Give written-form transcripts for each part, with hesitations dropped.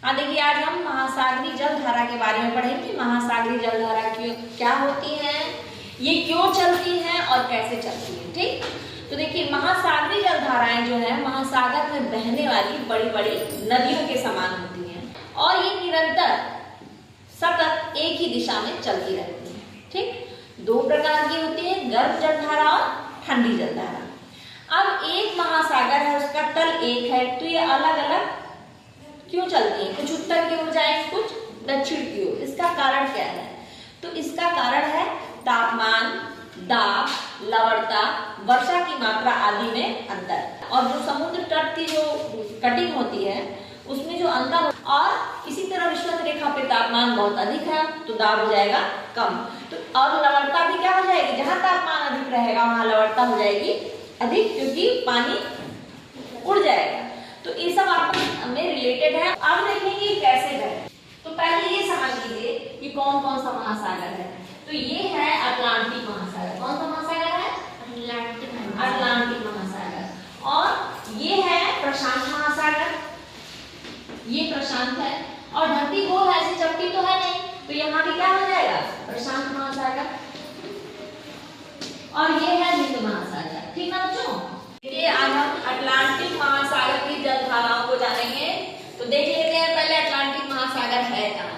हाँ देखिए, आज हम महासागरीय जल धारा के बारे में पढ़ेंगे। महासागरीय जल धारा क्या होती है, ये क्यों चलती है और कैसे चलती है। ठीक, तो देखिए महासागरीय जल धाराएं जो है महासागर में बहने वाली बड़ी बड़ी नदियों के समान होती हैं और ये निरंतर सतत एक ही दिशा में चलती रहती है। ठीक, दो प्रकार की होती है, गर्म जल धारा और ठंडी जल धारा। अब एक महासागर है, उसका तल एक है, तो ये अलग अलग क्यों चलती है, कुछ उत्तर की ओर जाएंगे, कुछ दक्षिण की ओर। इसका कारण क्या है? तो इसका कारण है तापमान, दाब, लवणता, वर्षा की मात्रा आदि में अंतर। और जो समुद्र तट की जो कटिंग होती है उसमें जो अंतर, और इसी तरह विषुवत रेखा पे तापमान बहुत अधिक है तो दाब हो जाएगा कम, तो और लवणता भी क्या हो जाएगी, जहां तापमान अधिक रहेगा वहां लवणता हो जाएगी अधिक, क्योंकि पानी उड़ जाएगा। तो ये सब आपस में रिलेटेड है। अब देखेंगे कैसे है। तो पहले ये समझ लीजिए कि कौन कौन सा महासागर है। तो ये है अटलांटिक महासागर। कौन सा महासागर है? अटलांटिक महासागर। और ये है प्रशांत महासागर, ये प्रशांत है। और धरती गोल है, ऐसी चपटी तो है नहीं, तो यहाँ भी क्या हो जाएगा, प्रशांत महासागर। और ये है हिंद महासागर। ठीक ना बच्चों, ये आज हम अटलांटिक महासागर की जल धाराओं को जानेंगे। तो देख लेते हैं पहले अटलांटिक महासागर है कहाँ।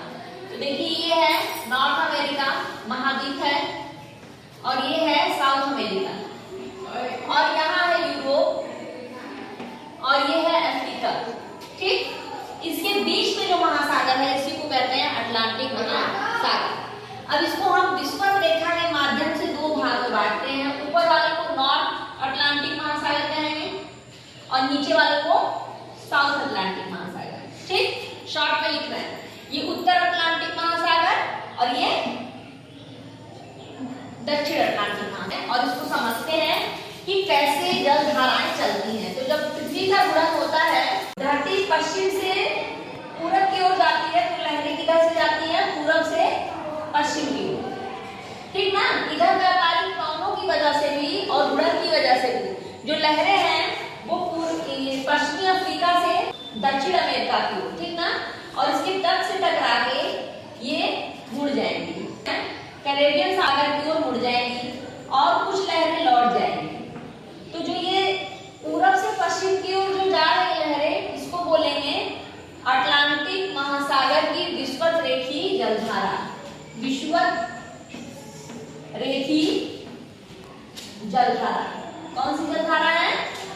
तो देखिए ये है नॉर्थ अमेरिका महाद्वीप है, और ये है साउथ अमेरिका, और यहाँ है यूरोप, और ये है अफ्रीका। ठीक, इसके बीच में जो महासागर है इसी को कहते हैं अटलांटिक महासागर। अब इसको हम विषुवत रेखा के माध्यम से दो भाग में बांटते हैं। ऊपर वाले को नॉर्थ अटलांटिक महासागर कहेंगे और नीचे वाले को साउथ अटलांटिक महासागर। ठीक, शॉर्ट में लिख रहे हैं, ये उत्तर अटलांटिक महासागर और ये दक्षिण अटलांटिक महासागर। और इसको समझते हैं कि कैसे जल धाराएं चलती हैं। तो जब पृथ्वी का गुणन होता है, धरती पश्चिम से पूरब की ओर जाती है, तो लहरें किधर से जाती है, पूरब से पश्चिम की ओर। ठीक ना, इधर व्यापारिक पवनों की वजह से भी और गुणन की वजह से भी जो लहरें हैं वो पश्चिमी अफ्रीका से दक्षिण अमेरिका की ओर। ठीक ना, और इसके तट से टकरा के ये मुड़ जाएंगी, कैरेबियन सागर की ओर मुड़ जाएंगी, और कुछ लहरें लौट जाएंगी। तो जो ये पूरब से पश्चिम की ओर जो जा रही लहरें, इसको बोलेंगे अटलांटिक महासागर की विषुवत रेखी जलधारा। विषुवत रेखी जलधारा कौन सी जलधारा है?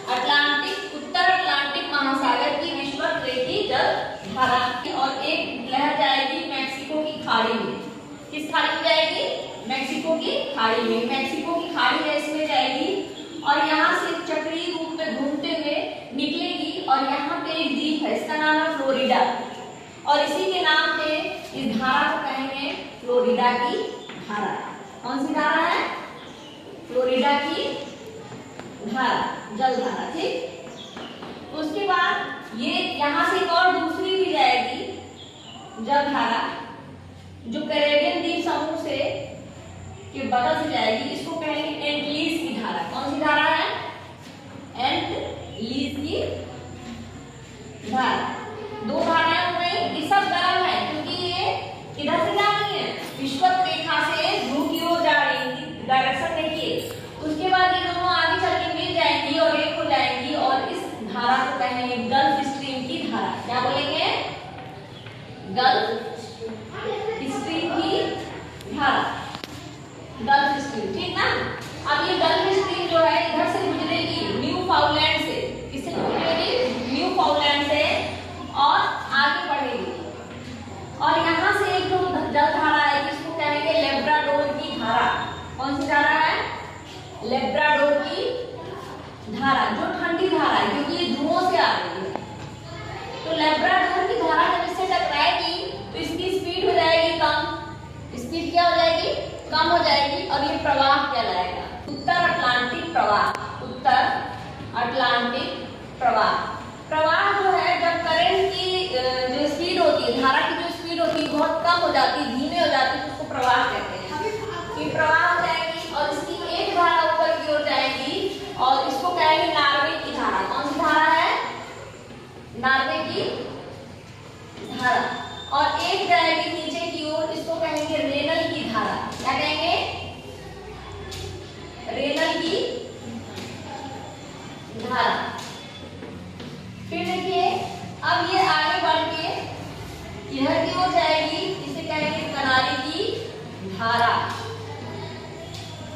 अटलांटिक, उत्तर अटलांटिक महासागर की विषुवत रेखी जलधारा। और एक लहर जाएगी मैक्सिको की खाड़ी में। किस खाड़ी में जाएगी? मैक्सिको की खाड़ी में। मैक्सिको की खाड़ी है, इसमें जाएगी और यहाँ से चक्रीय रूप में घूमते हुए निकलेगी, और यहाँ पे एक द्वीप है, इसका नाम है फ्लोरिडा, और इसी के नाम पे इस धारा को कहेंगे फ्लोरिडा की धारा। कौन सी धारा है? फ्लोरिडा की धारा, जल धारा। ठीक, उसके बाद ये यहाँ से एक और दूसरी भी जाएगी जल धारा, जो कैरेबियन द्वीप समूह से के बगल से जाएगी, इसको कहेंगे एंट लीज की धारा। कौन सी धारा है? एंट लीज की धारा। दो धाराएं हो गई। ये सब गर्म है क्योंकि ये किधर से जा रही है, विषुवत रेखा से ध्रुव की ओर जा रही है। डायरेक्शन देखिए। उसके बाद ये दोनों आगे चल के मिल जाएंगी और एक हो जाएंगी, और इस धारा को कहेंगे गल्फ स्ट्रीम की धारा। क्या बोलेंगे? गल्फ स्ट्रीम की धारा, गल्फ स्ट्रीम। ठीक ना, अब ये गल्फ स्ट्रीम जो है इधर से गुजरेगी न्यूफाउंडलैंड से। किससे गुजरेगी? न्यूफाउंडलैंड से, और आगे बढ़ेगी। और यहाँ से एक जो जल धारा है जिसको कहेंगे लेब्राडोर की धारा। कौन सी धारा है? लेब्राडोर की धारा, जो ठंडी धारा है क्योंकि ये ध्रुवों से आ रही है। तो लेब्राडोर की धारा जब इससे टकराएगी तो इसकी स्पीड हो जाएगी कम। स्पीड क्या हो जाएगी? कम हो जाएगी, और ये प्रवाह कहलाएगा उत्तर अटलांटिक प्रवाह। उत्तर अटलांटिक प्रवाह। प्रवाह जो है जब करंट की जो स्पीड होती है, धारा की जो स्पीड होती है बहुत कम हो जाती है, धीमे हो जाती है, तो उसको प्रवाह कहते हैं। ये प्रवाह हो जाएगी और इसकी एक धारा ऊपर की ओर जाएगी, और इसको कहेंगे नार्वे की धारा। कौन सी धारा है? नार्वे की धारा, और एक जाएगी नीचे की ओर, इसको कहेंगे रेनल की धारा। क्या कहेंगे? रेनल की धारा। फिर देखिए अब ये आगे बढ़ के इधर की ओर जाएगी, इसे कहेंगे कनाली की धारा,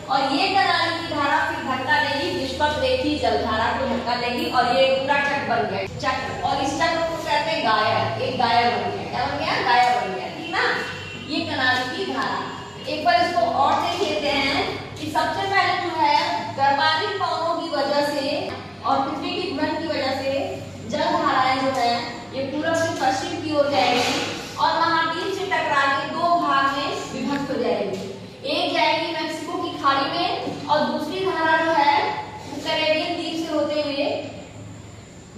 और ये कनाली की धारा फिर धक्का देगी विषुवत रेखी जलधारा को धक्का देगी, और ये पूरा चक्र बन गया चक्र, और इस चक्र को कहते हैं गायर। एक गायर बन गया। क्या बन गया? गायर बन गया, ठीक ना। ये कनाली की धारा। एक बार इसको और देख लेते हैं कि सबसे पहले जो है गर्भाधिक पवनों की वजह से और पृथ्वी की घूर्णन की वजह से जल धाराएं जो है ये पूर्व से पश्चिम की ओर जाएगी और महाद्वीप से टकरा के दो भाग में विभक्त हो जाएगी। एक जाएगी मैक्सिको की खाड़ी में, और दूसरी धारा जो है कैरेबियन द्वीप से होते हुए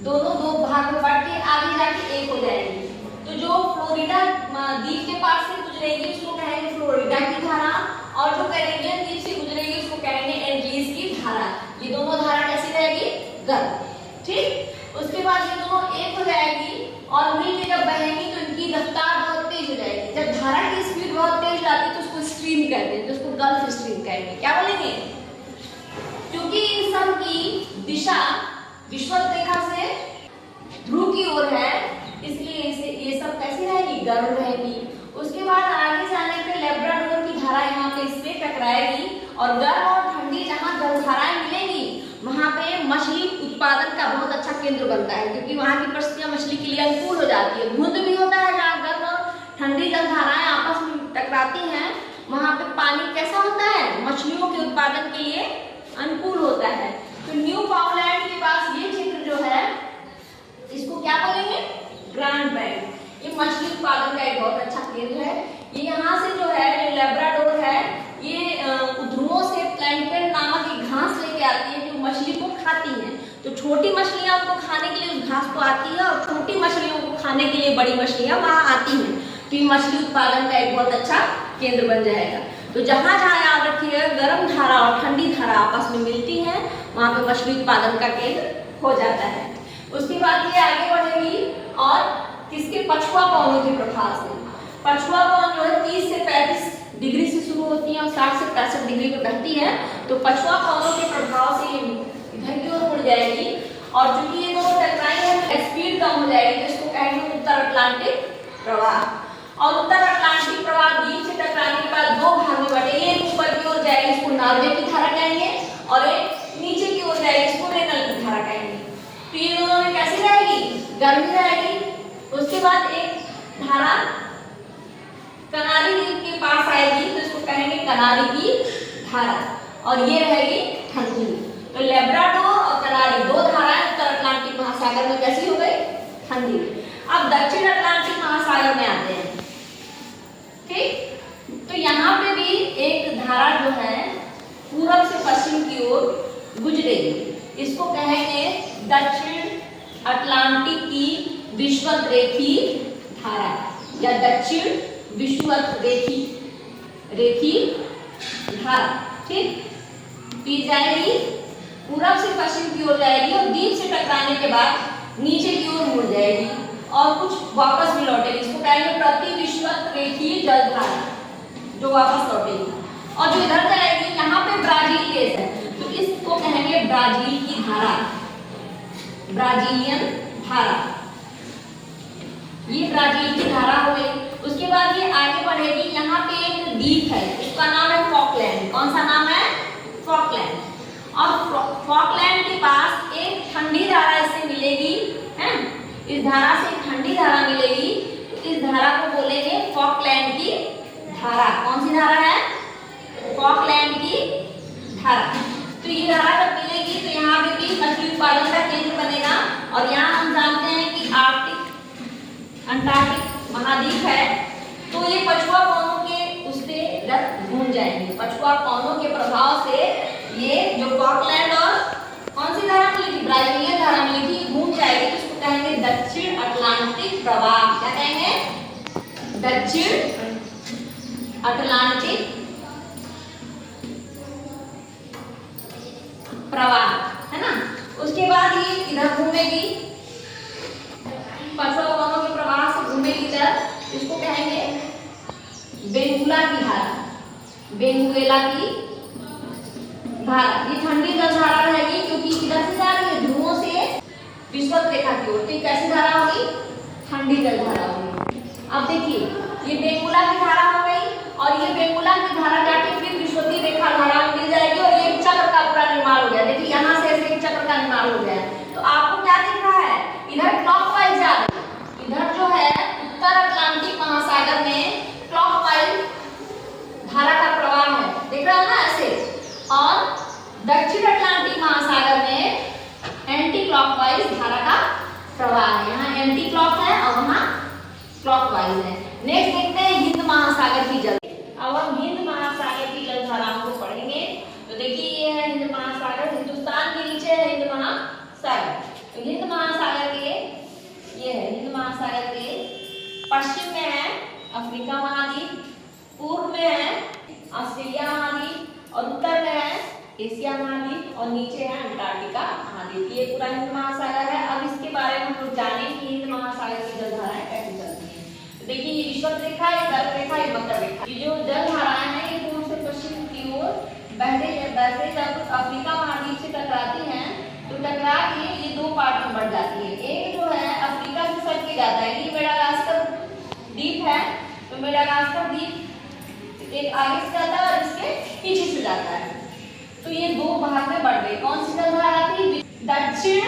दोनों दो भाग में बढ़ के आगे जाके एक हो जाएगी। तो जो फ्लोरिडा द्वीप के पास से गुजरेगी उसको कहेंगे फ्लोरिडा की धारा, और जो कैरेबियन द्वीप से गुजरेगी उसको कहेंगे एंटीज की धारा। ये दोनों धारा कैसी रहेगी? गर्म। ठीक। उसके बाद ये दोनों एक हो जाएगी और मिलकर जब बहेंगी तो इनकी रफ्तार बहुत तेज हो जाएगी। जब धारा की स्पीड बहुत तेज जाती है तो उसको स्ट्रीम कहते हैं, तो उसको गल्फ स्ट्रीम कहेंगे। क्या बोलेंगे? क्योंकि इन सब की दिशा विषुवत रेखा से ध्रुव की ओर है, इसलिए इसे ये सब कैसी रहेगी? गर्म रहेगी। उसके बाद आगे जाने पे लेब्राडोर की धारा यहाँ पे इससे टकराएगी, और गर्म और ठंडी जहाँ जलधाराएं मिलेंगी वहां पे मछली उत्पादन का बहुत अच्छा केंद्र बनता है, क्योंकि वहां की परिस्थितियां मछली के लिए अनुकूल हो जाती है। धुंध भी होता है, जहाँ गर्म और ठंडी जलधाराएं आपस में टकराती हैं वहां पे पानी कैसा होता है? मछलियों के उत्पादन के लिए अनुकूल होता है। तो न्यू फाउंडलैंड के पास ये क्षेत्र जो है इसको क्या बोलेंगे? Grand bank. ये मछली उत्पादन का एक बहुत अच्छा केंद्र है। ये यहाँ से जो है जो लेब्राडोर है ये ध्रुवों से प्लैंकटन नामक एक घास लेके आती है जो मछली को खाती है। तो छोटी मछलियां उनको खाने के लिए उस घास को आती है, और छोटी मछलियों को खाने के लिए बड़ी मछलियां वहां आती हैं। तो ये मछली उत्पादन का एक बहुत अच्छा केंद्र बन जाएगा। तो जहां जहां याद रखिएगा गर्म धारा और ठंडी धारा आपस में मिलती है वहां पे मछली उत्पादन का केंद्र हो जाता है। उसके बाद ये आगे बढ़ेगी और किसके? पछुआ पवनों के प्रभाव से। पछुआ पवन जो है 30 से 35 डिग्री से शुरू होती है और 60 से 65 डिग्री पे बहती है। तो पछुआ पवनों के प्रभाव से इधर की ओर मुड़ जाएगी, और चूंकि ये दोनों टकराई है स्पीड कम हो जाएगी, तो इसको कहेंगे उत्तर अटलांटिक प्रवाह। और उत्तर अटलांटिक प्रवाह द्वीप से टकराने के बाद दो भाग में बटे, एक ऊपर की ओर जाएगी इसको नॉर्वे की धारा कहेंगे, और एक नीचे की ओर जाएगी इसको रेनल की धारा कहेंगे। तो ये दोनों में कैसी रहेगी? गर्मी रहेगी। उसके बाद एक धारा कनारी द्वीप के पास आएगी तो इसको कहेंगे कनारी की धारा, और ये रहेगी ठंडी। तो लेब्राडोर और कनारी दो धाराएं उत्तर अटलांटिक महासागर में कैसी हो गई? ठंडी। अब दक्षिण अटलांटिक महासागर में आते हैं। ठीक। तो यहाँ पे भी एक धारा जो है पूरब से पश्चिम की ओर गुजरेगी, इसको कहेंगे दक्षिण अटलांटिक की विषुवत रेखी धारा, या दक्षिण विषुवत रेखी धारा। ठीक। पी जाएगी पूरब से पश्चिम की ओर जाएगी और द्वीप से टकराने के बाद नीचे की ओर मुड़ जाएगी और कुछ वापस भी लौटेगी। इसको कहेंगे प्रति विषुवत रेखी जलधारा, जो वापस लौटेगी। और जो इधर जाएगी यहाँ पे ब्राजील देश है तो इसको कहेंगे ब्राजील की धारा, ब्राजीलियन धारा। ये ब्राजील की धारा हो गई। उसके बाद ये आगे बढ़ेगी, यहाँ पे एक द्वीप है उसका नाम है फॉकलैंड। कौन सा नाम है? फॉकलैंड। और फॉकलैंड के पास एक ठंडी धारा इससे मिलेगी, है? इस धारा से एक ठंडी धारा मिलेगी, तो इस धारा को बोलेंगे फॉकलैंड की धारा। कौन सी धारा है? फॉकलैंड की धारा। तो ये धारा जब मिलेगी तो यहाँ पे भी मछली उत्पादन का केंद्र बनेगा, और यहाँ हम जानते हैं कि आर्कटिक अंटार्कटिक महाद्वीप है, तो ये पछुआ पवनों के उससे रथ घूम जाएंगे। पछुआ पवनों के प्रभाव से ये जो फॉकलैंड और कौन सी धारा मिलेगी? ब्राजीलियन धारा मिलेगी, घूम जाएगी। तो इसको कहेंगे दक्षिण अटलांटिक प्रवाह। क्या कहेंगे? दक्षिण अटलांटिक प्रवाह, है ना। उसके बाद ये इधर घूमेगी, पछुआ पवनों के प्रवाह से घूमेगी इधर कहेंगे बेंगुला की धारा, बेंगुएला की धारा। ये ठंडी जल धारा रहेगी क्योंकि किधर से जा रही है, ध्रुवों से विषुवत रेखा की ओर। तो कैसी धारा होगी, ठंडी जल धारा होगी। अब देखिए ये बेंगुला की धारा हो गई और ये बेंगुला की धारा जाके फिर विषुवती रेखा धारा में मिल जाएगी और ये एक चक्र का पूरा निर्माण हो गया। देखिए यहाँ से ऐसे एक चक्र का निर्माण हो गया। तो आपको क्या दिख रहा है, इधर क्लॉकवाइज जा रही है, इधर जो है उत्तर अटलांटिक महासागर में क्लॉकवाइज धारा का प्रवाह है, देख रहे हो ना ऐसे, और दक्षिण अटलांटिक महासागर में एंटी क्लॉकवाइज धारा का प्रवाह है। यहाँ एंटी क्लॉक है और वहाँ क्लॉकवाइज है। नेक्स्ट देखते हैं हिंद महासागर की जल। अब हम हिंद महासागर की जल धाराओं को पढ़ेंगे। तो देखिए ये है हिंद महासागर, हिंदुस्तान के नीचे है हिंद महासागर। तो हिंद महासागर के, ये है हिंद महासागर के पश्चिम में है अफ्रीका महाद्वीप, पूर्व में है ऑस्ट्रेलिया महाद्वीप और उत्तर में है एशिया महाद्वीप और नीचे है अंटार्कटिका महाद्वीप। ये पूरा हिंद महासागर है। अब इसके बारे में हम लोग जाने कि हिंद महासागर की जल धाराएं कैसे चलती हैं। तो देखिए ये विषुवत रेखा, ये कर्क रेखा, ये मकर रेखा। ये जो जल धाराएं हैं ये पूर्व से पश्चिम की ओर बहते जब अफ्रीका महाद्वीप से टकराती हैं तो टकरा के ये दो पार्ट में बढ़ जाती है। एक जो है अफ्रीका से सट के जाता है, ये मेडागास्कर द्वीप है, तो मेडागास्कर द्वीप एक आगे से जाता है और इसके पीछे से जाता है। तो ये दो भाग में बढ़ गए। कौन सी जल धारा थी, दक्षिण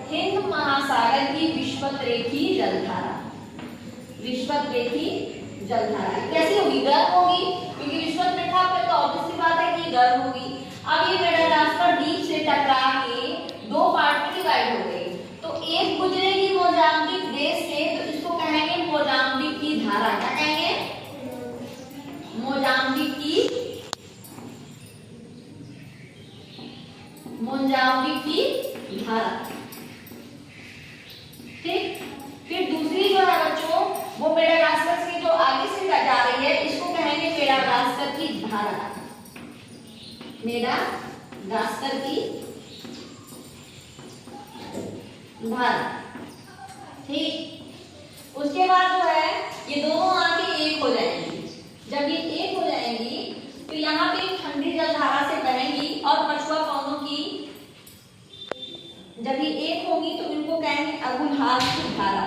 हिंद महासागर की विषुवत रेखी जल धारा। विषुवत रेखी जल धारा कैसी होगी, गर्म होगी, क्योंकि विषुवत रेखा पे तो ऑब्वियस सी बात है कि गर्म होगी। अब ये मेडागास्कर द्वीप से टकरा के दो पार्ट में डिवाइड हो गई। तो एक गुजरेगी मोजाम्बिक देश से, तो इसको कहेंगे मोजाम्बिक की धारा। क्या कहेंगे, मोजाम्बिक की धारा। ठीक, फिर दूसरी जो है बच्चों वो मेडागास्कर से जो आगे से जा रही है इसको कहेंगे मेडागास्कर की धारा। मेडागास्कर की धारा। ठीक, उसके बाद जो है ये दोनों आके एक हो जाएंगी। जब ये एक हो जाएंगी तो यहाँ पे ठंडी जल धारा से बहेंगी और पछुआ पवनों की, जब ये एक होगी तो इनको कहेंगे अगुलहास की धारा।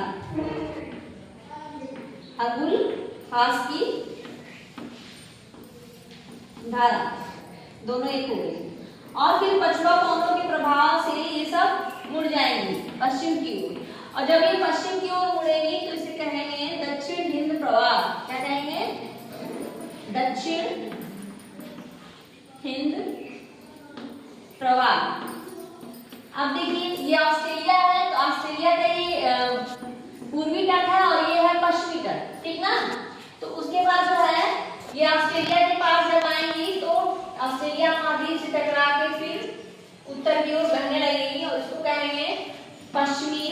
अगुलहास की धारा, दोनों एक हो गई। और फिर पछुआ पवनों के प्रभाव से ये सब मुड़ जाएंगी पश्चिम की ओर, और जब ये पश्चिम की ओर मुड़ेंगी तो इसे कहेंगे दक्षिण हिंद प्रवाह। क्या कहेंगे, दक्षिण हिंद प्रवाह। अब देखिए ये ऑस्ट्रेलिया है, तो ऑस्ट्रेलिया का ये पूर्वी तट है और ये है पश्चिमी तट, ठीक ना। तो उसके बाद जो है ये ऑस्ट्रेलिया के पास जब आएंगी तो ऑस्ट्रेलिया महाद्वीप से टकरा के फिर उत्तर की ओर बहने लगेगी और इसको कहेंगे पश्चिमी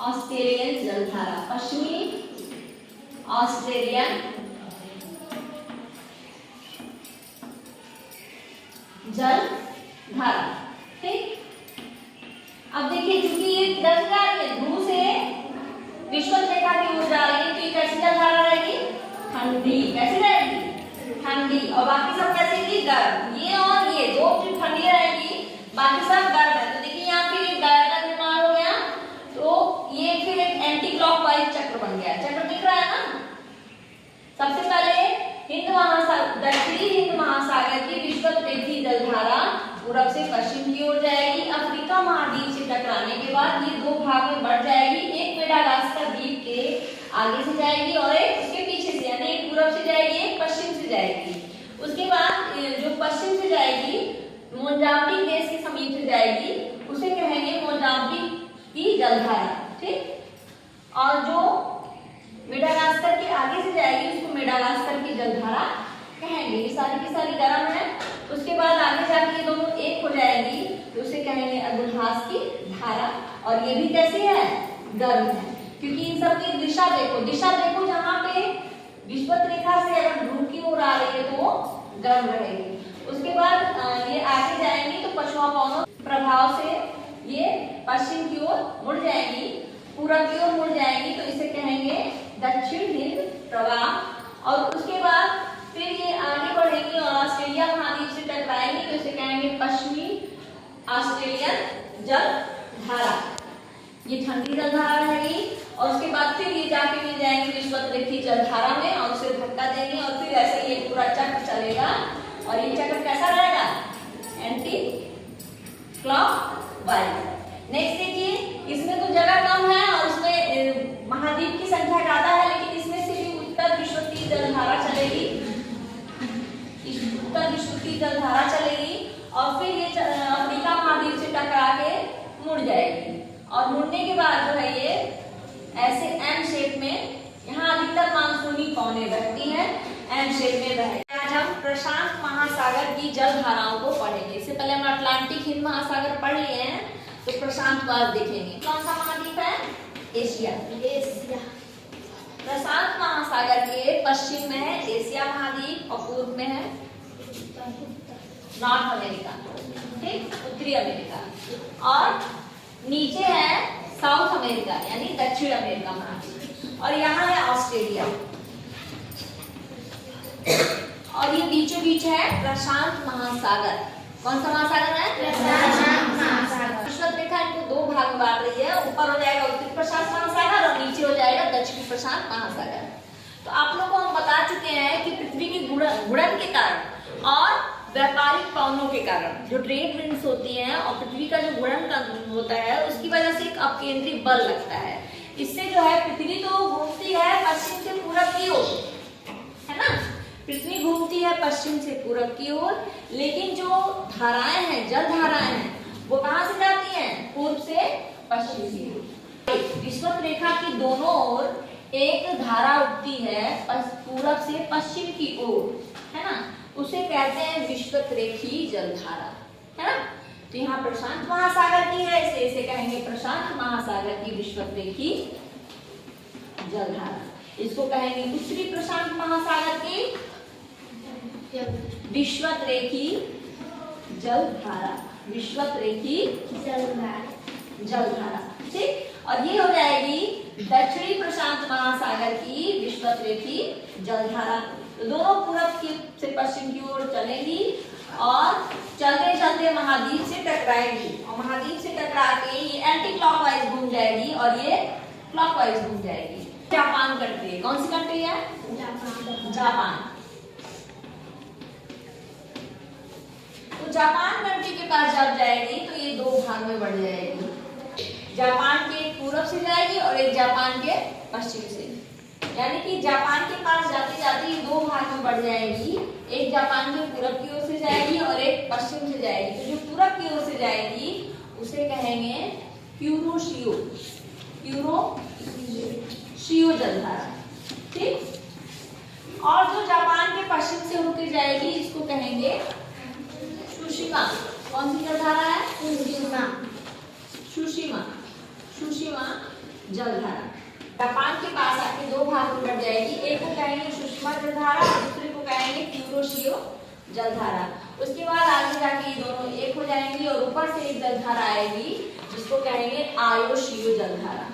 ऑस्ट्रेलियन जलधारा। पश्चिमी ऑस्ट्रेलियन जलधारा। ठीक, अब देखिए चूंकि ये किधर जा रही है, ध्रुव से विषुवत रेखा की ओर जा रही है, तो ये कैसी जलधारा रहेगी, ठंडी। कैसी रहेगी, ठंडी। और बाकी सब कैसे रहेगी, गर्म। ये और ये दो ठंडी रहेगी, बाकी सब गर्म है। तो देखिए यहाँ पे एक दायरा का निर्माण हो गया, तो ये फिर एक एंटी क्लॉकवाइज चक्र बन गया। चक्र दिख रहा है ना। सबसे पहले हिंद महासागर, दक्षिणी हिंद महासागर की विषुवत रेखी जलधारा पूरब से पश्चिम की ओर जाएगी। अफ्रीका महाद्वीप से टकराने के बाद ये दो भाग में बढ़ जाएगी। एक मेडागास्कर द्वीप के आगे से जाएगी और एक उसके पीछे से, यानी एक पूरब से जाएगी, एक पश्चिम से जाएगी। उसके बाद जो पश्चिम से जाएगी मोजाम्बिक देश के समीप से जाएगी, उसे कहेंगे मोजाम्बिक की जलधारा। ठीक, और जो मेडागास्कर के आगे से जाएगी उसको मेडागास्कर की जलधारा कहेंगे। ये सारी की सारी गर्म है। उसके बाद आगे जाके ये दोनों एक हो जाएंगी तो उसे कहेंगे अगुलहास की धारा। और ये भी कैसी है, गर्म है, क्योंकि इन सब की दिशा देखो, दिशा देखो, जहाँ पे विषुवत रेखा से अगर ध्रुव की ओर आ रही है तो वो गर्म रहेगी। उसके बाद ये आगे जाएंगी तो पछुआ पवनों प्रभाव से ये पश्चिम की ओर मुड़ जाएंगी, पूरब की ओर मुड़ जाएंगी, तो इसे कहेंगे दक्षिण हिंद प्रवाह। और उसके बाद फिर ये आगे बढ़ेंगी और ऑस्ट्रेलिया महाद्वीप से टकराएंगी, तो इसे कहेंगे पश्चिमी ऑस्ट्रेलियन जल धारा। ये ठंडी जल धारा रहेगी और उसके बाद फिर ये जाके मिल जाएंगे विषुवत-रेखीय जल धारा में और उसे धक्का देंगे और फिर ऐसे ये पूरा चक्र चलेगा। और ये चक्र कैसा रहेगा? Anti clockwise. नेक्स्ट देखिए, इसमें तो जगह कम है और उसमें महाद्वीप की संख्या ज्यादा है, लेकिन इसमें से भी उत्तर विषुवतीय जल धारा चलेगी, उत्तर विषुवतीय जल धारा चलेगी और फिर ये अफ्रीका महाद्वीप से टकरा के मुड़ जाएगी और मुड़ने के बाद जो है ये ऐसे एम शेप में, यहाँ अधिकतर मानसूनी पौने बहती है, एम शेप में बहेगी। आज हम प्रशांत महासागर की जल धाराओं को पढ़ेंगे। इससे पहले हम अटलांटिक हिंद महासागर पढ़ लिए हैं, तो प्रशांत बाद देखेंगे। कौन सा महाद्वीप है? एशिया। प्रशांत महासागर के पश्चिम में है एशिया महाद्वीप और पूर्व में है नॉर्थ अमेरिका, ठीक, उत्तरी अमेरिका, और नीचे है साउथ अमेरिका यानी दक्षिण अमेरिका महाद्वीप, और यहाँ है ऑस्ट्रेलिया, और ये बीचों बीच है प्रशांत महासागर। कौन सा महासागर है? प्रशांत महासागर। विषुवत रेखा इनको दो भाग में बांट रही है, ऊपर हो जाएगा उत्तरी प्रशांत महासागर और नीचे हो जाएगा दक्षिणी प्रशांत महासागर। तो आप लोगों को हम बता चुके हैं कि पृथ्वी की घूर्णन के कारण और व्यापारिक पवनों के कारण जो ट्रेड विंड्स होती हैं और पृथ्वी का जो घूर्णन होता है उसकी वजह से एक अपकेंद्री बल लगता है। इससे जो है पृथ्वी तो घूमती है पश्चिम से पूरब की ओर, है ना, पृथ्वी घूमती है पश्चिम से पूरब की ओर, लेकिन जो धाराएं हैं, जल धाराएं हैं, वो कहां से जाती हैं? पूर्व से पश्चिम की ओर। विषुवत रेखा की दोनों ओर एक धारा उठती है पूरब से पश्चिम की ओर, है ना, उसे कहते हैं विषुवत रेखीय जल धारा, है ना। तो यहाँ प्रशांत महासागर की है, इसे कहेंगे प्रशांत महासागर की विषुवत रेखीय जल धारा। इसको कहेंगे उत्तरी प्रशांत महासागर की विषुवत रेखीय जल धारा, विषुवत रेखीय जल धारा, ठीक। और ये हो जाएगी दक्षिणी प्रशांत महासागर की विषुवत रेखीय जल धारा। तो दोनों पूरब से पश्चिम की ओर चलेंगी और चलते चलते महाद्वीप से टकराएगी और महाद्वीप से टकरा के ये एंटी क्लॉकवाइज घूम जाएगी और ये क्लॉकवाइज घूम जाएगी। जापान कंट्री है, कौन सी कंट्री है? जापान। तो जापान कंट्री के पास जब जाएगी तो ये दो भाग में बढ़ जाएगी, जापान के पूरब से जाएगी और एक जापान के पश्चिम से, यानी कि जापान के पास जाते जाते ये दो भाग में बढ़ जाएगी, एक जापान के पूरब की ओर से जाएगी और एक पश्चिम से जाएगी। तो जो पूरब की ओर से जाएगी उसे कहेंगे क्यूरोशियो, क्यूरोशियो जल धारा, ठीक। और जो जापान के पश्चिम से होकर जाएगी इसको कहेंगे सुशिमा। कौन सी जल धारा है? सुशिमा जल धारा। जापान के पास आके दो भाग में बढ़ जाएगी, एक को कहेंगे सुशिमा जल धारा और दूसरे को कहेंगे क्यूरोशियो जल धारा। उसके बाद आगे जाके ये दोनों एक हो जाएंगी और ऊपर से एक जल धारा आएगी जिसको कहेंगे आयोशियो जल धारा,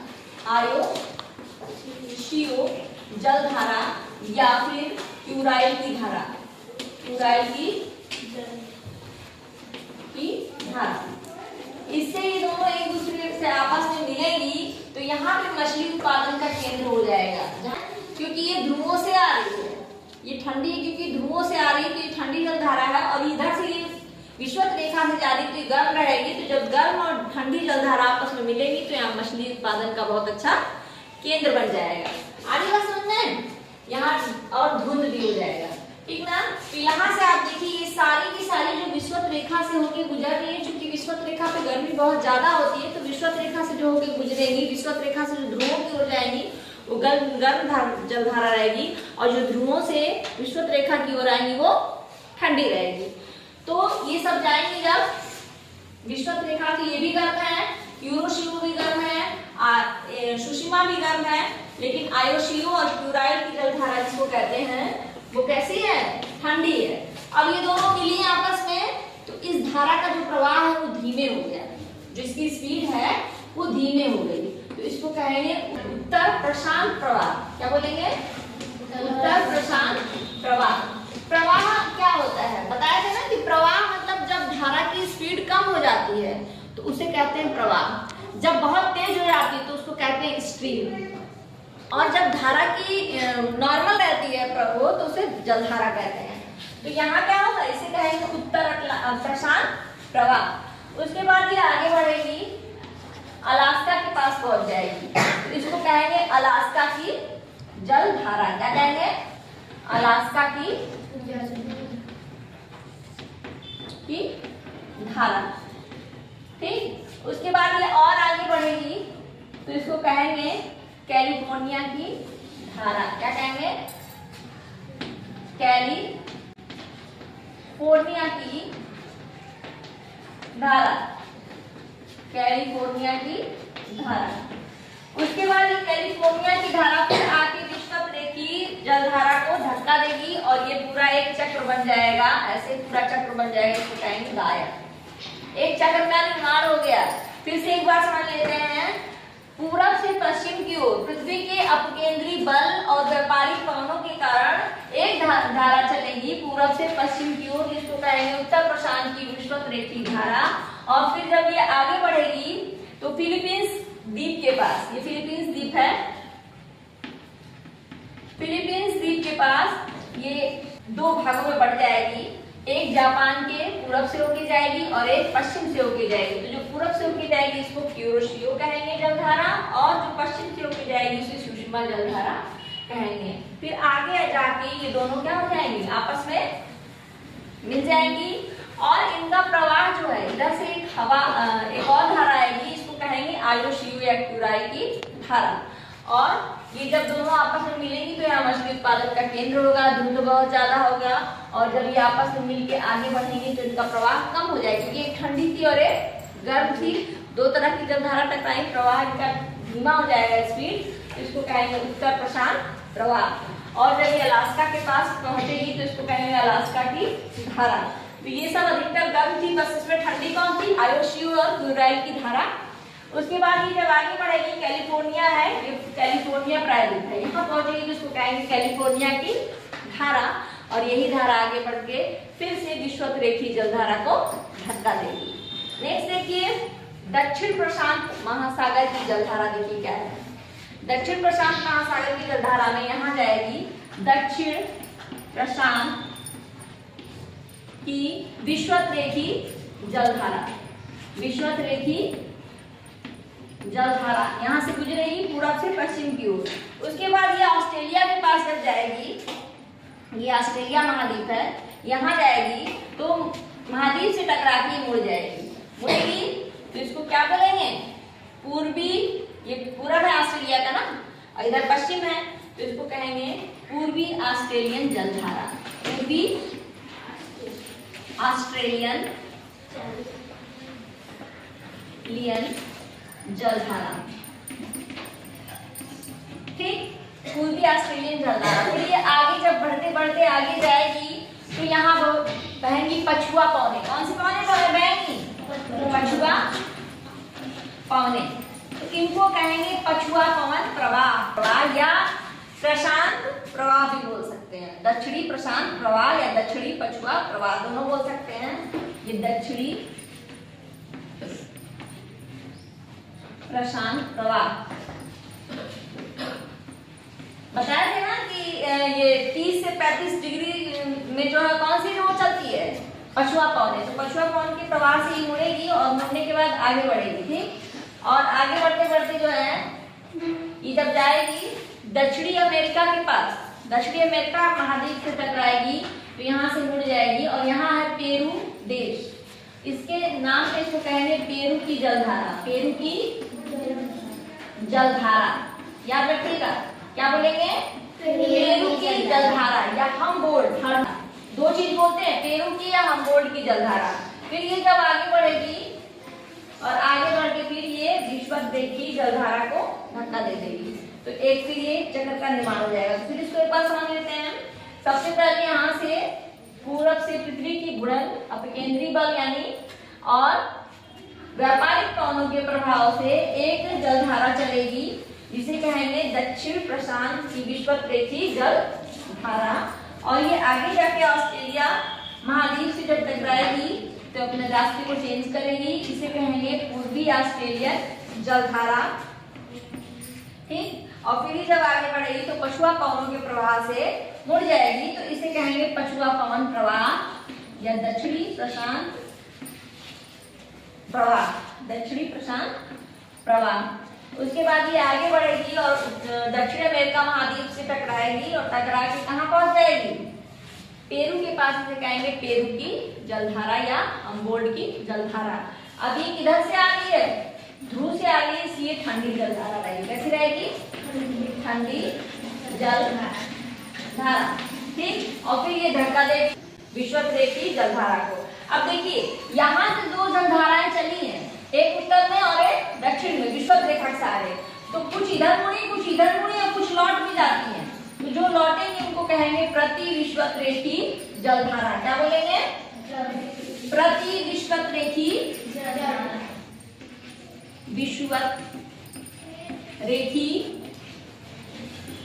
आयोशियो जल धारा या फिर यूराइल की धारा, यूराइल की धारा। इससे ये दोनों एक दूसरे से आपस में मिलेंगी तो यहाँ पे मछली उत्पादन का केंद्र हो जाएगा, क्योंकि ये ध्रुवों से आ रही है, ये ठंडी है क्योंकि ध्रुवों से आ रही है तो ये ठंडी जल धारा है और इधर से ये विषुवत रेखा से जा रही तो ये गर्म रहेगी। तो जब गर्म और ठंडी जल धारा आपस में मिलेगी तो यहाँ मछली उत्पादन का बहुत अच्छा केंद्र बन जाएगा। आगे बात समझ में, यहाँ और धुंध भी हो जाएगा, ठीक ना। तो यहाँ से आप देखिए ये सारी की सारी जो विषुवत रेखा से होके गुजर रही है, क्योंकि विषुवत रेखा पे गर्मी बहुत ज्यादा होती है, तो विषुवत रेखा से जो होके गुजरेगी, विषुवत रेखा से जो ध्रुवों की ओर जाएगी वो गर्म जल धारा रहेगी और जो ध्रुवों से विषुवत रेखा की ओर आएंगी वो ठंडी रहेगी। तो ये सब जाएंगे जब विषुवत रेखा की, ये भी गर्म है, यूरोशियो भी गर्म है, सुशिमा भी गर्म है, लेकिन आयोशियो और क्यूराइल की जल धारा जिसको कहते हैं वो कैसी है? ठंडी है। अब ये दोनों मिली आपस में तो इस धारा का जो प्रवाह है वो धीमे हो गया, जो इसकी स्पीड है वो धीमे हो गई, तो इसको कहेंगे उत्तर प्रशांत प्रवाह। क्या बोलेंगे? कम हो जाती है तो उसे कहते हैं प्रवाह। जब बहुत तेज हो जाती है तो उसको कहते हैं स्ट्रीम। और जब धारा की नॉर्मल रहती है प्रवाह तो उसे जलधारा कहते हैं। तो यहाँ क्या होगा, इसे कहेंगे उत्तर प्रशांत प्रवाह। उसके बाद ये आगे बढ़ेगी, अलास्का के पास पहुंच जाएगी तो इसको कहेंगे अलास्का की जलधारा। क्या कहेंगे, अलास्का की धारा। ठीक, उसके बाद ये और आगे बढ़ेगी तो इसको कहेंगे कैलिफोर्निया की धारा। क्या कहेंगे, कैलिफोर्निया की धारा, कैलिफोर्निया की धारा। उसके बाद ये कैलिफोर्निया की धारा फिर आके विश्वविद्यालय जलधारा को धक्का देगी और ये पूरा एक चक्र बन जाएगा, ऐसे पूरा चक्र बन जाएगा, इसको कहेंगे गायब। एक चक्र का निर्माण हो गया। फिर से एक बार समझ लेते हैं, पूरब से पश्चिम की ओर पृथ्वी के अपकेंद्री बल और व्यापारिक पवनों के कारण एक धारा चलेगी पूरब से पश्चिम की ओर, जिसको कहेंगे उत्तर प्रशांत की विषुवत-रेखीय धारा। और फिर जब ये आगे बढ़ेगी तो फिलीपींस द्वीप के पास, ये फिलीपींस द्वीप है, फिलीपींस द्वीप के पास ये दो भागों में बढ़ जाएगी। एक जापान के पूरब से होके जाएगी और एक पश्चिम से होके जाएगी। तो जो पूरब से होके जाएगी इसको क्यूरोशियो कहेंगे जलधारा, और जो पश्चिम से होके जाएगी उसे सुषमा जलधारा कहेंगे। फिर आगे जाके ये दोनों क्या हो जाएंगी, आपस में मिल जाएंगी और इनका प्रवाह जो है, इधर से एक और धारा आएगी, इसको कहेंगे आयोशियो या क्यूराई की धारा। और ये जब दोनों आपस में मिलेंगी तो यहाँ मछली उत्पादन का केंद्र होगा, दूध बहुत ज्यादा होगा। और जब ये आपस में मिलके आगे बढ़ेंगे तो इनका प्रवाह कम हो जाएगा, क्योंकि एक ठंडी थी और एक गर्म थी, दो तरह की जलधारा टकराई, प्रवाह इनका धीमा हो जाएगा स्पीड, इसको कहेंगे उत्तर प्रशांत प्रवाह। और जब ये अलास्का के पास पहुंचेगी तो इसको कहेंगे अलास्का की धारा। तो ये सब अधिकतर गर्म थी, बस इसमें ठंडी कौन थी, आयोशियो और क्यूराई की धारा। उसके बाद ये जब आगे बढ़ेगी, कैलिफोर्निया है, ये कैलिफोर्निया प्रायद्वीप है, यहाँ पहुंचेगी जिसको कहेंगे कैलिफोर्निया की धारा। और यही धारा आगे बढ़ के फिर से विषुवत-रेखीय जलधारा को धक्का देगी। नेक्स्ट देखिए, दक्षिण प्रशांत महासागर की जलधारा। देखिए क्या है, दक्षिण प्रशांत महासागर की जलधारा में यहाँ जाएगी दक्षिण प्रशांत की विषुवत-रेखीय जलधारा, विषुवत-रेखीय जलधारा यहाँ से गुजरेगी पूरब से पश्चिम की ओर। उसके बाद ये ऑस्ट्रेलिया के पास जब जाएगी, ये ऑस्ट्रेलिया महाद्वीप है, यहाँ जाएगी तो महाद्वीप से टकरा के मुड़ जाएगी, मुड़ेगी तो इसको क्या बोलेंगे, पूर्वी, ये पूरब है ऑस्ट्रेलिया का ना, और इधर पश्चिम है तो इसको कहेंगे पूर्वी ऑस्ट्रेलियन जलधारा, पूर्वी ऑस्ट्रेलियन जलधारा। ठीक, पूर्वी ऑस्ट्रेलियन जलधारा। फिर ये आगे जब बढ़ते बढ़ते आगे जाएगी तो यहाँ बहेंगी पछुआ पौने। कौन से पौने बहेंगी, पछुआ पौने। तो इनको कहेंगे पछुआ पवन प्रवाह या प्रशांत प्रवाह भी बोल सकते हैं। दक्षिणी प्रशांत प्रवाह या दक्षिणी पछुआ प्रवाह दोनों बोल सकते हैं। ये दक्षिणी प्रशांत प्रवाह बताया थे ना कि ये 30 से 35 डिग्री में जो है कौन सी रो चलती है, पछुआ पवन। तो पछुआ पवन के प्रवाह से ही मुड़ेगी और मुड़ने के बाद आगे बढ़ेगी। ठीक, और आगे बढ़ते बढ़ते जो है ये जब जाएगी दक्षिणी अमेरिका के पास, दक्षिणी अमेरिका महाद्वीप से टकराएगी तो यहाँ से मुड़ जाएगी और यहाँ है पेरू देश। इसके नाम से इसको कहेंगे पेरू की जलधारा, पेरू की जलधारा। याद रखिएगा, क्या बोलेंगे, पेरू की जलधारा या हमबोल्ड, दो चीज बोलते हैं, पेरू की या हमबोल्ड की जलधारा। फिर ये जब आगे बढ़ेगी और आगे बढ़ के फिर ये विषुवत-रेखीय जलधारा को धक्का दे देगी तो एक फिर ये चक्र का निर्माण हो जाएगा। तो फिर इसको एक बार समझ लेते हैं। सबसे पहले यहाँ से पूरब से पृथ्वी की घूर्णन, अपकेंद्री बल यानी और व्यापारिक पवनों के प्रभाव से एक जलधारा चलेगी जिसे कहेंगे दक्षिण प्रशांत की विषुवत-रेखीय जलधारा। और ये आगे जाके ऑस्ट्रेलिया महाद्वीप से जब टकराएगी तो अपने रास्ते को चेंज करेगी, इसे कहेंगे पूर्वी ऑस्ट्रेलियन जलधारा। ठीक, और फिर ही जब आगे बढ़ेगी तो पछुआ पवनों के प्रवाह से मुड़ जाएगी, तो इसे कहेंगे पछुआ पवन प्रवाह या दक्षिणी प्रशांत प्रवाह, दक्षिणी प्रशांत प्रवाह। उसके बाद ये आगे बढ़ेगी और दक्षिण अमेरिका महाद्वीप से टकराएगी और टकरा के कहाँ पहुंच जाएगी, पेरू के पास, इसे कहेंगे पेरू की जलधारा या हम्बोल्ट की जलधारा। अभी किधर से आ रही है, ध्रुव से आ रही है, इसलिए ठंडी जलधारा रहेगी। कैसी रहेगी, ठंडी जलधारा। ठीक, और फिर ये धक्का दे विश्वप्रेक्षी जलधारा को। अब देखिए यहाँ से दो जलधाराएं चली हैं, एक उत्तर में और एक दक्षिण में, विश्वप्रेक्षक से आ रहे, तो कुछ इधर मुड़ी, कुछ इधर मुड़ी और कुछ लौट भी जाती हैं। तो जो लौटेंगे उनको कहेंगे प्रति विश्वप्रेक्षी जलधारा। क्या बोलेंगे, प्रति विश्वप्रेक्षी विश्वप्रेक्षी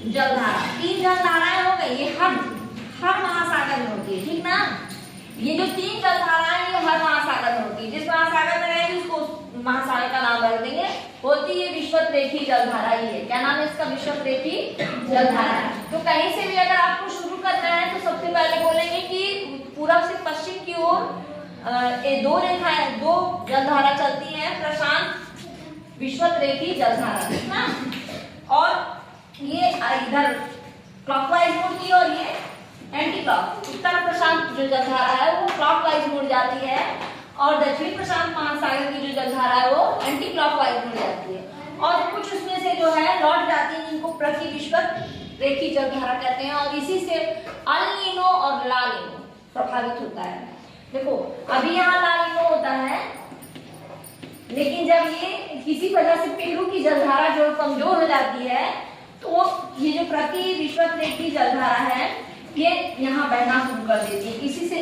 जलधारा। तीन जलधाराएं हो गई, ये हर महासागर में होती है। ठीक ना, ये जो तीन जलधाराएं ये हर महासागर में होती है। जिस महासागर में रहेगी उसको महासागर का नाम रख देंगे। होती है विश्वप्रेक्षी जलधारा ही है। क्या नाम है इसका, विश्वप्रेक्षी जलधारा। तो कहीं से भी अगर आपको शुरू करना है तो सबसे पहले बोलेंगे कि पूर्व से पश्चिम की ओर दो रेखाएं, दो जलधारा चलती हैं, प्रशांत विश्वप्रेक्षी जलधारा ना, और ये इधर क्लॉकवाइज मुड़ती है और ये एंटी क्लॉक। उत्तर प्रशांत जो जलधारा है वो क्लॉकवाइज मुड़ जाती है और दक्षिणी प्रशांत महासागर की जो जलधारा है वो एंटी क्लॉकवाइज मुड़ जाती है, और कुछ उसमें से जो है लौट जाती है, जिनको प्रति विश्वप्रेक्षी जलधारा कहते हैं। और इसी से अल नीनो और ला नीनो प्रभावित होता है। देखो अभी यहाँ ला नीनो होता है, लेकिन जब ये किसी वजह से पेरू की जलधारा जो कमजोर हो जाती है तो ये जो प्रति विश्वप्रेक्षी जलधारा है ये यहाँ बहना शुरू कर देती है। इसी से